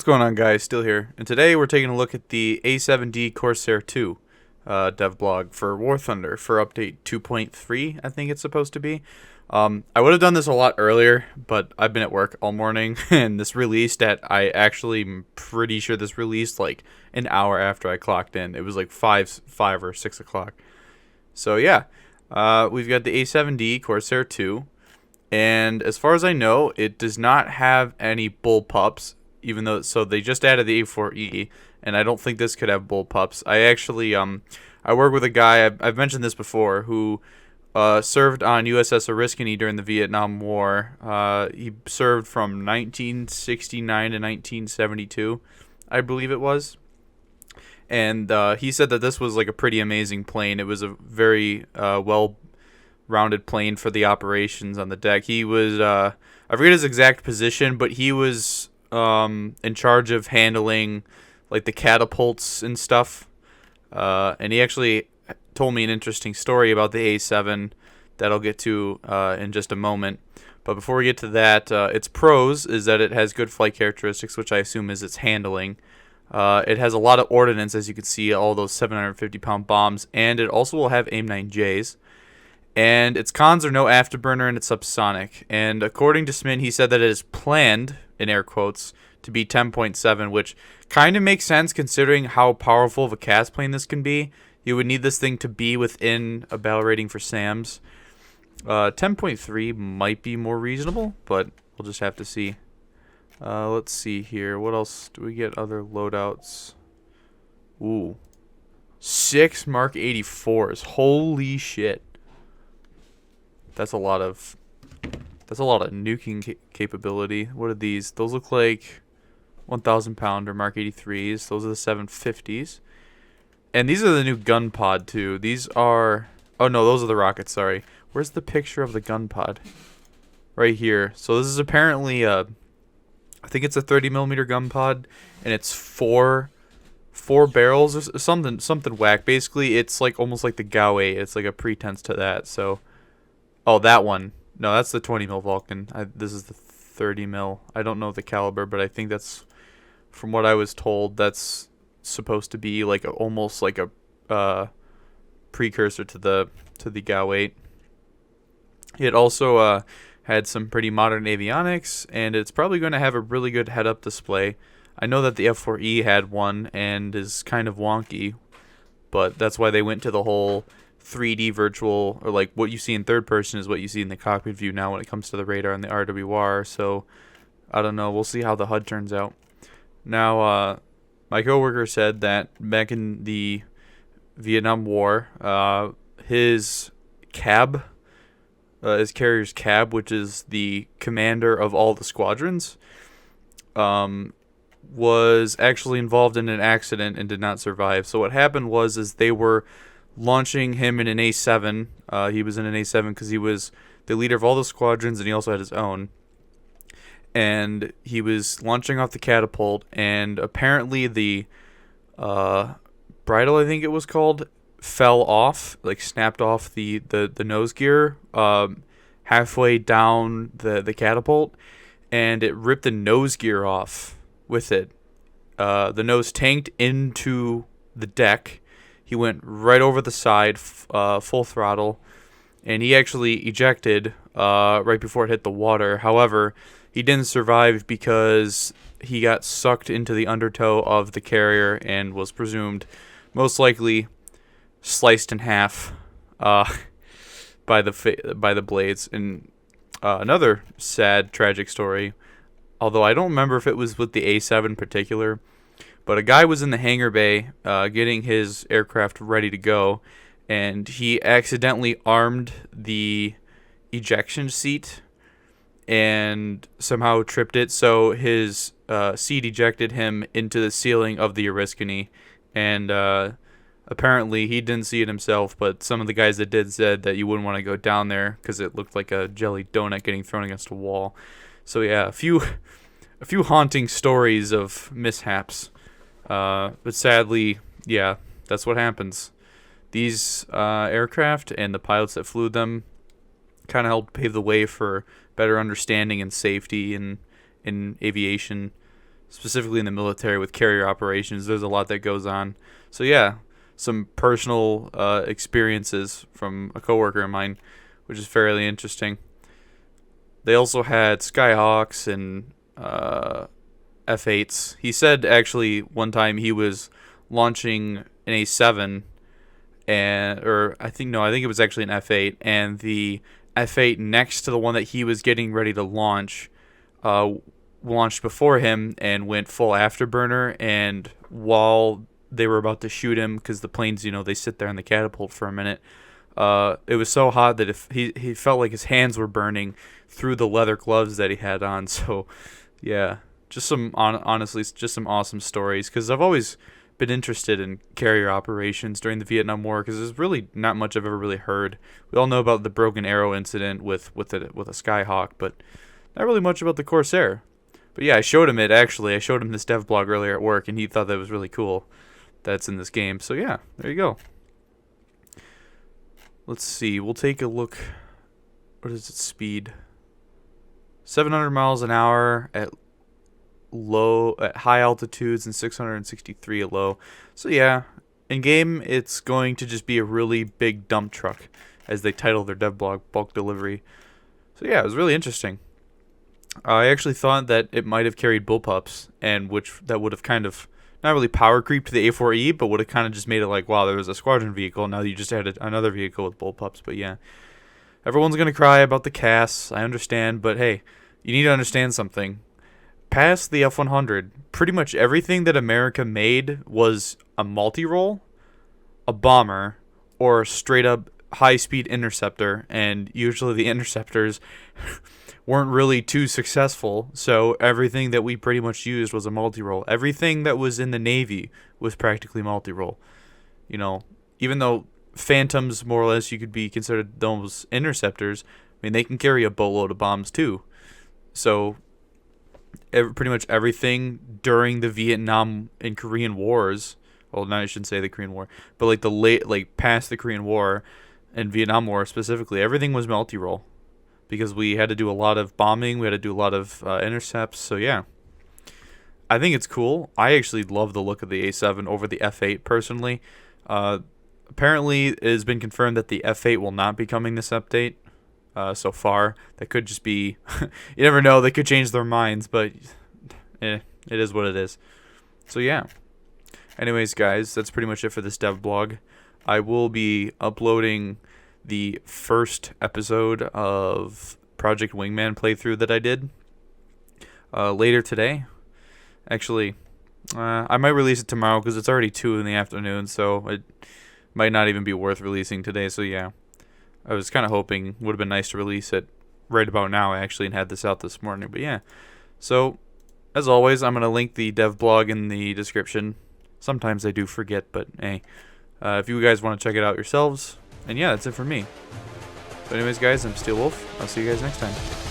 going on, guys? Still here. And today we're taking a look at the A-7D Corsair 2 dev blog for War Thunder for update 2.3, I think it's supposed to be. I would have done this a lot earlier, but I've been at work all morning, and this released I actually am pretty sure this released like an hour after I clocked in. It was like 5 or 6 o'clock. So yeah, we've got the A-7D Corsair 2. And as far as I know, it does not have any bull pups, even though they just added the A4E, and I don't think this could have bull pups. I actually I work with a guy I've mentioned this before who served on USS Oriskany during the Vietnam War. He served from 1969 to 1972, I believe it was. And he said that this was like a pretty amazing plane. It was a very well-rounded plane for the operations on the deck. He was I forget his exact position, but he was in charge of handling like the catapults and stuff. And he actually told me an interesting story about the A7 that I'll get to in just a moment. But before we get to that, its pros is that it has good flight characteristics, which I assume is its handling. It has a lot of ordnance, as you can see, all those 750-pound bombs, and it also will have AIM-9Js. And its cons are no afterburner and it's subsonic. And according to Smin, he said that it is planned, in air quotes, to be 10.7, which kind of makes sense considering how powerful of a cast plane this can be. You would need this thing to be within a battle rating for SAMs. 10.3 might be more reasonable, but we'll just have to see. Let's see here. What else do we get? Other loadouts. Ooh. 6 Mark 84s. Holy shit. That's a lot of nuking capability. What are these? Those look like 1,000 pounder Mark 83s. Those are the 750s. And these are the new gun pod too. These are, oh no, those are the rockets, sorry. Where's the picture of the gun pod? Right here. So this is apparently I think it's a 30mm gun pod, and it's four barrels or something whack. Basically, it's like almost like the GAU-8. It's like a pretense to that. So, oh, that one. No, that's the 20mm Vulcan. This is the 30mm. I don't know the caliber, but I think that's, from what I was told, that's supposed to be like almost like a precursor to the GAU-8. It also had some pretty modern avionics, and it's probably going to have a really good head-up display. I know that the F4E had one and is kind of wonky, but that's why they went to the whole 3D virtual, or like what you see in third person is what you see in the cockpit view now when it comes to the radar and the RWR. So I don't know, we'll see how the HUD turns out. Now my coworker said that back in the Vietnam War, his carrier's cab, which is the commander of all the squadrons, was actually involved in an accident and did not survive. So what happened is they were launching him in an A7. He was in an A7 because he was the leader of all the squadrons, and he also had his own. And he was launching off the catapult, and apparently the bridle, I think it was called, fell off, like snapped off the nose gear halfway down the catapult, and it ripped the nose gear off with it. The nose tanked into the deck. He went right over the side, full throttle, and he actually ejected right before it hit the water. However, he didn't survive because he got sucked into the undertow of the carrier and was presumed most likely sliced in half by the blades. And another sad, tragic story, although I don't remember if it was with the A7 in particular, but a guy was in the hangar bay getting his aircraft ready to go, and he accidentally armed the ejection seat and somehow tripped it, so his seat ejected him into the ceiling of the Oriskany, and apparently he didn't see it himself, but some of the guys that did said that you wouldn't want to go down there because it looked like a jelly donut getting thrown against a wall. So yeah, a few haunting stories of mishaps, but sadly, yeah, that's what happens. These aircraft and the pilots that flew them kind of helped pave the way for better understanding and safety in aviation. specifically in the military with carrier operations. There's a lot that goes on. So yeah, some personal experiences from a coworker of mine, which is fairly interesting. They also had Skyhawks and F8s. He said actually one time he was launching an A7 or I think it was actually an F8, and the F8 next to the one that he was getting ready to launch launched before him and went full afterburner, and while they were about to shoot him, because the planes, they sit there in the catapult for a minute, it was so hot that if he felt like his hands were burning through the leather gloves that he had on. So yeah, just honestly just some awesome stories, because I've always been interested in carrier operations during the Vietnam War, because there's really not much I've ever really heard. We all know about the Broken Arrow incident with a Skyhawk, but not really much about the Corsair. But yeah, I showed him this dev blog earlier at work, and he thought that was really cool that's in this game. So yeah, there you go. Let's see, we'll take a look. What is its speed? 700 miles an hour at high altitudes and 663 at low. So yeah, in game it's going to just be a really big dump truck, as they title their dev blog, bulk delivery. So yeah, it was really interesting. I actually thought that it might have carried bullpups, and that would have kind of not really power creeped the A4E, but would have kind of just made it like, wow, there was a squadron vehicle, now you just added another vehicle with bullpups. But yeah, everyone's gonna cry about the CAS, I understand, but hey, you need to understand something. Past the F-100, pretty much everything that America made was a multi-role, a bomber, or a straight-up high-speed interceptor, and usually the interceptors weren't really too successful, so everything that we pretty much used was a multi-role. Everything that was in the Navy was practically multi-role. Even though Phantoms, more or less, you could be considered those interceptors, I mean, they can carry a boatload of bombs too. So pretty much everything during the Vietnam and Korean wars, well, no, I shouldn't say the Korean War, but past the Korean War and Vietnam War specifically, everything was multi-role, because we had to do a lot of bombing, we had to do a lot of intercepts. So yeah, I think it's cool. I actually love the look of the A7 over the F8 personally. Apparently it has been confirmed that the F8 will not be coming this update. So far, that could just be you never know, they could change their minds, but it is what it is. So yeah, anyways guys, that's pretty much it for this dev blog. I will be uploading the first episode of Project Wingman playthrough that I did later today. Actually, I might release it tomorrow because it's already 2 in the afternoon, so it might not even be worth releasing today. So yeah, I was kind of hoping would have been nice to release it right about now actually and had this out this morning. But yeah, so as always, I'm going to link the dev blog in the description. Sometimes I do forget, but hey, if you guys want to check it out yourselves. And yeah, that's it for me. So anyways guys, I'm Steel Wolf. I'll see you guys next time.